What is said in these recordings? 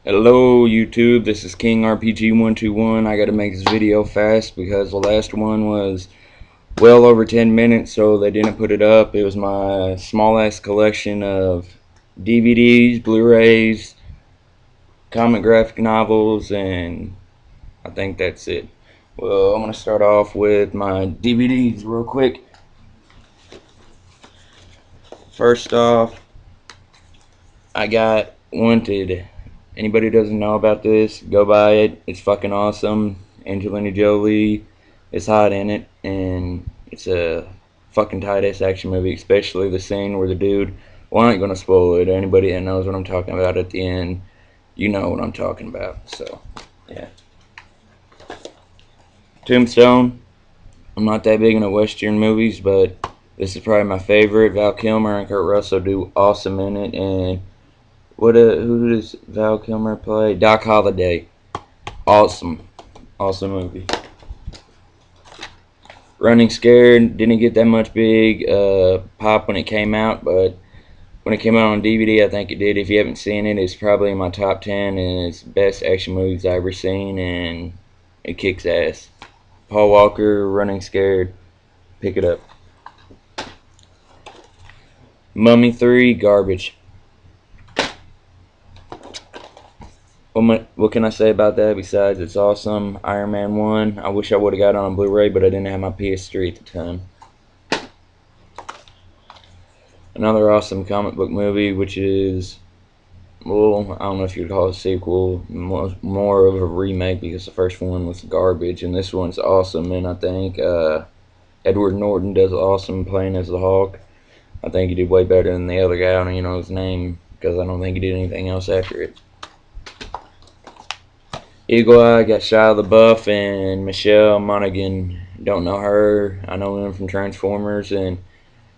Hello YouTube, this is King RPG 121. I gotta make this video fast because the last one was well over 10 minutes, so they didn't put it up. It was my small ass collection of DVDs, Blu-rays, comic graphic novels, and I think that's it. Well, I'm gonna start off with my DVDs real quick. First off, I got Wanted. Anybody doesn't know about this, go buy it. It's fucking awesome. Angelina Jolie is hot in it, and it's a fucking tight ass action movie, especially the scene where the dude. Well, I ain't gonna spoil it. Anybody that knows what I'm talking about at the end, you know what I'm talking about. So, yeah. Tombstone. I'm not that big into Western movies, but this is probably my favorite. Val Kilmer and Kurt Russell do awesome in it, and who does Val Kilmer play? Doc Holliday. Awesome. Awesome movie. Running Scared didn't get that much big pop when it came out, but when it came out on DVD, I think it did. If you haven't seen it, it's probably in my top 10 and it's best action movies I've ever seen, and it kicks ass. Paul Walker, Running Scared, pick it up. Mummy 3, garbage. What can I say about that besides it's awesome? Iron Man 1, I wish I would have got it on Blu-ray, but I didn't have my PS3 at the time. Another awesome comic book movie, which is, well, I don't know if you'd call it a sequel, more of a remake because the first one was garbage, and this one's awesome, and I think Edward Norton does awesome playing as the Hulk. I think he did way better than the other guy, I don't even know his name, because I don't think he did anything else after it. Eagle Eye got Shia LaBeouf and Michelle Monaghan. Don't know her. I know him from Transformers and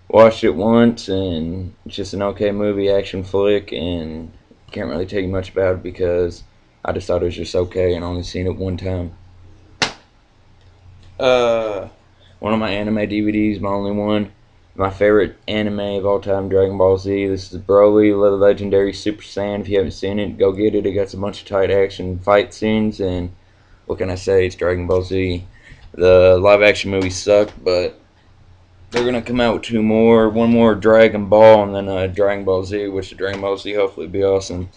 watched it once, and it's just an okay movie, action flick, and can't really tell you much about it because I just thought it was just okay and only seen it one time. One of my anime DVDs, my only one. My favorite anime of all time, Dragon Ball Z. This is Broly, the legendary Super Saiyan. If you haven't seen it, go get it. It got a bunch of tight action fight scenes, and what can I say? It's Dragon Ball Z. The live action movies suck, but they're gonna come out with two more. One more Dragon Ball, and then Dragon Ball Z, which the Dragon Ball Z hopefully be awesome.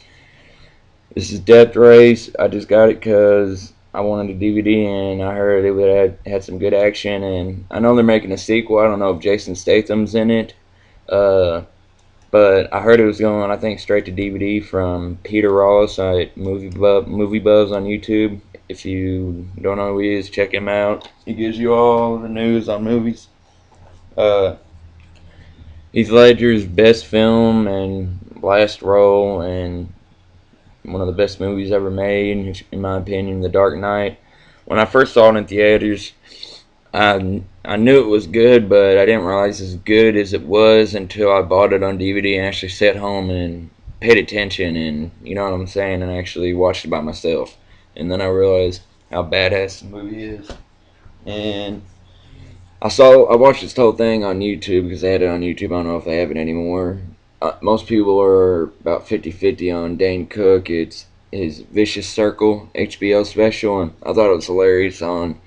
This is Death Race. I just got it because I wanted a DVD and I heard it would had some good action, and I know they're making a sequel. I don't know if Jason Statham's in it, but I heard it was going, I think, straight to DVD from Peter Ross at Movie Buzz on YouTube. If you don't know who he is, check him out. He gives you all the news on movies. Heath Ledger's best film and last role, and one of the best movies ever made, in my opinion, The Dark Knight. When I first saw it in theaters, I knew it was good, but I didn't realize as good as it was until I bought it on DVD and actually sat home and paid attention, and you know what I'm saying, and actually watched it by myself. And then I realized how badass the movie is. And I watched this whole thing on YouTube because they had it on YouTube. I don't know if they have it anymore. Most people are about 50-50 on Dane Cook. It's his Vicious Circle HBO special, and I thought it was hilarious on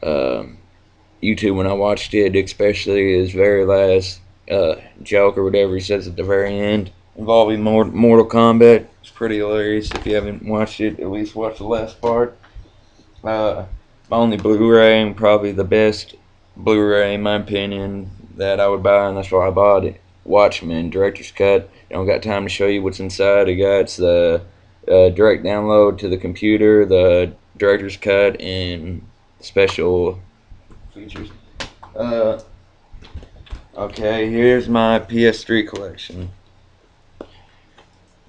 YouTube when I watched it, especially his very last joke or whatever he says at the very end involving Mortal Kombat. It's pretty hilarious. If you haven't watched it, at least watch the last part. My only Blu-ray, and probably the best Blu-ray in my opinion that I would buy, and that's why I bought it. Watchmen Director's Cut. Don't got time to show you what's inside. It got the direct download to the computer, the Director's Cut, and special features. Okay, here's my PS3 collection.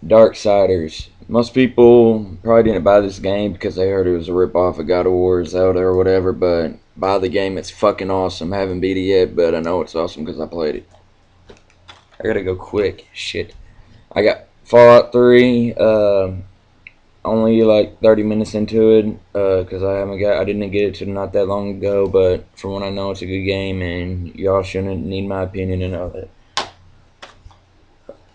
Darksiders. Most people probably didn't buy this game because they heard it was a ripoff of God of War, Zelda, or whatever, but buy the game. It's fucking awesome. I haven't beat it yet, but I know it's awesome because I played it. I gotta go quick. Shit. I got Fallout 3. Only like 30 minutes into it because I didn't get it till not that long ago. But from what I know, it's a good game, and y'all shouldn't need my opinion to know that.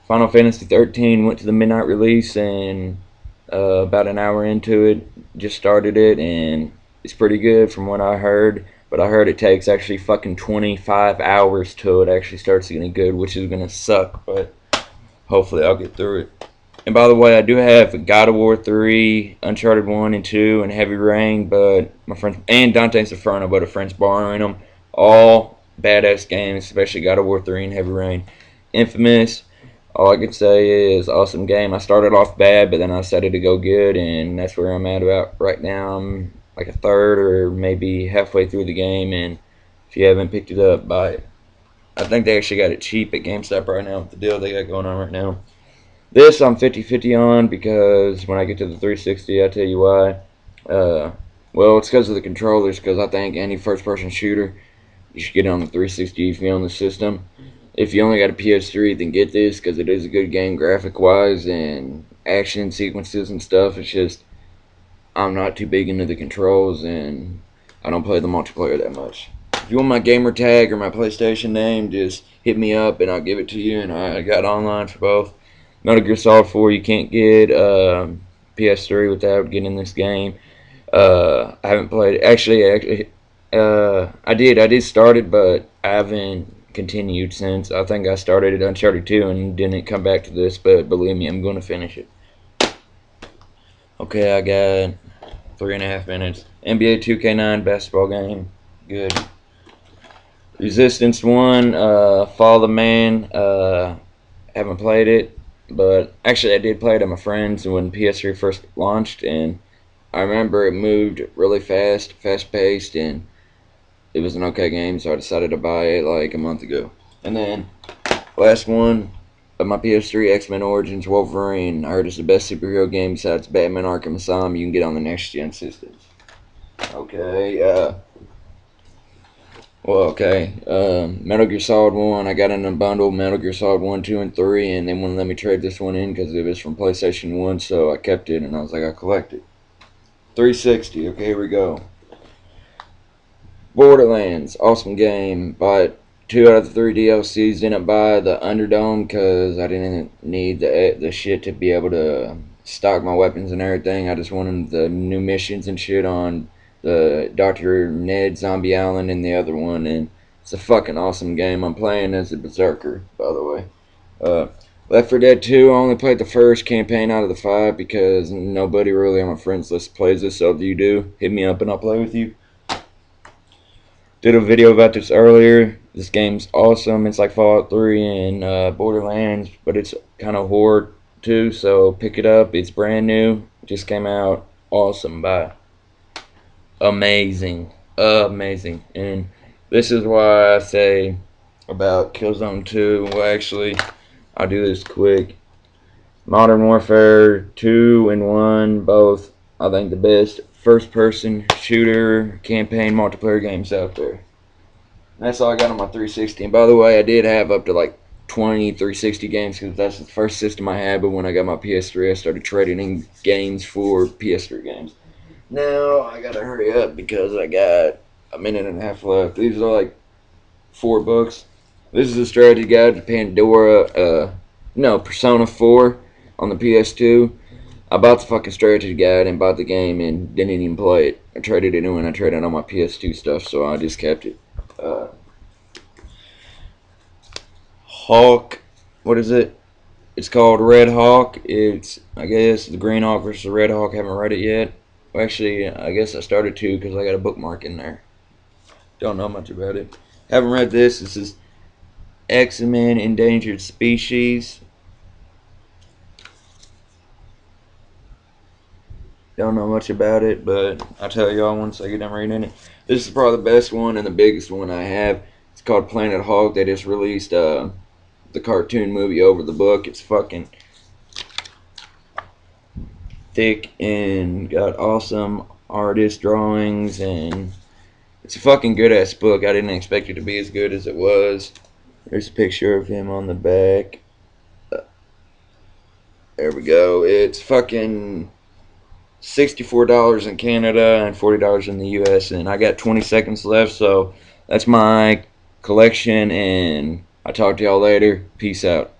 Final Fantasy 13 went to the midnight release, and about an hour into it. Just started it, and it's pretty good from what I heard. But I heard it takes actually fucking 25 hours till it actually starts getting good, which is gonna suck. But hopefully I'll get through it. And by the way, I do have God of War 3, Uncharted 1 and 2, and Heavy Rain, but my friends, and Dante's Inferno, but a friend's borrowing them. All badass games, especially God of War 3 and Heavy Rain. Infamous, all I can say is awesome game. I started off bad, but then I decided to go good, and that's where I'm at about right now. I'm like a third or maybe halfway through the game, and if you haven't picked it up, buy it. I think they actually got it cheap at GameStop right now with the deal they got going on right now. This I'm 50-50 on because when I get to the 360, I tell you why. Well, it's because of the controllers, because I think any first-person shooter, you should get it on the 360 if you own the system. If you only got a PS3, then get this, because it is a good game graphic-wise and action sequences and stuff. It's just, I'm not too big into the controls, and I don't play the multiplayer that much. If you want my gamer tag or my PlayStation name, just hit me up and I'll give it to you, and I got online for both. Metal Gear Solid 4, you can't get PS3 without getting this game. I haven't played it. Actually, I did start it, but I haven't continued since. I think I started at Uncharted 2 and didn't come back to this, but believe me, I'm going to finish it. Okay, I got 3.5 minutes. NBA 2K9 basketball game. Good. Resistance 1, Fall of the Man. Haven't played it. But actually, I did play it at my friend's when PS3 first launched, and I remember it moved really fast, fast-paced, and it was an okay game, so I decided to buy it like a month ago. And then, last one of my PS3, X-Men Origins Wolverine. I heard it's the best superhero game besides Batman Arkham Asylum you can get on the next-gen systems. Okay, Metal Gear Solid 1, I got in a bundle, Metal Gear Solid 1, 2, and 3, and they wouldn't let me trade this one in because it was from PlayStation 1, so I kept it, and I was like, I collect it. 360, okay, here we go. Borderlands, awesome game. Bought 2 out of the 3 DLCs, didn't buy the Underdome because I didn't need the shit to be able to stock my weapons and everything. I just wanted the new missions and shit on the Dr. Ned Zombie Island and the other one, and it's a fucking awesome game. I'm playing as a berserker, by the way. Left 4 Dead 2, I only played the first campaign out of the 5 because nobody really on my friends list plays this, so if you do, hit me up and I'll play with you. Did a video about this earlier. This game's awesome. It's like Fallout 3 and Borderlands, but it's kind of horror too, so pick it up. It's brand new. Just came out. Awesome. Bye. Amazing, and this is why I say about Killzone 2. Well, actually, I'll do this quick. Modern Warfare 2 and 1, both, I think, the best first-person shooter campaign multiplayer games out there. And that's all I got on my 360. And by the way, I did have up to like 20 360 games because that's the first system I had, but when I got my PS3, I started trading in games for PS3 games. Now I gotta hurry up because I got a minute and a half left. These are like 4 books. This is a strategy guide to Persona 4 on the PS2. I bought the fucking strategy guide and bought the game and didn't even play it. I traded it in when I traded on my PS2 stuff, so I just kept it. Hawk, what is it? It's called Red Hawk. It's, I guess, the Green Hawk versus the Red Hawk. Haven't read it yet. Actually, I guess I started to because I got a bookmark in there. Don't know much about it. Haven't read this. This is X-Men Endangered Species. Don't know much about it, but I'll tell y'all once I get done reading it. This is probably the best one and the biggest one I have. It's called Planet Hulk. They just released the cartoon movie over the book. It's fucking thick and got awesome artist drawings, and it's a fucking good ass book. I didn't expect it to be as good as it was. There's a picture of him on the back. There we go. It's fucking $64 in Canada and $40 in the US, and I got 20 seconds left, so that's my collection, and I'll talk to y'all later. Peace out.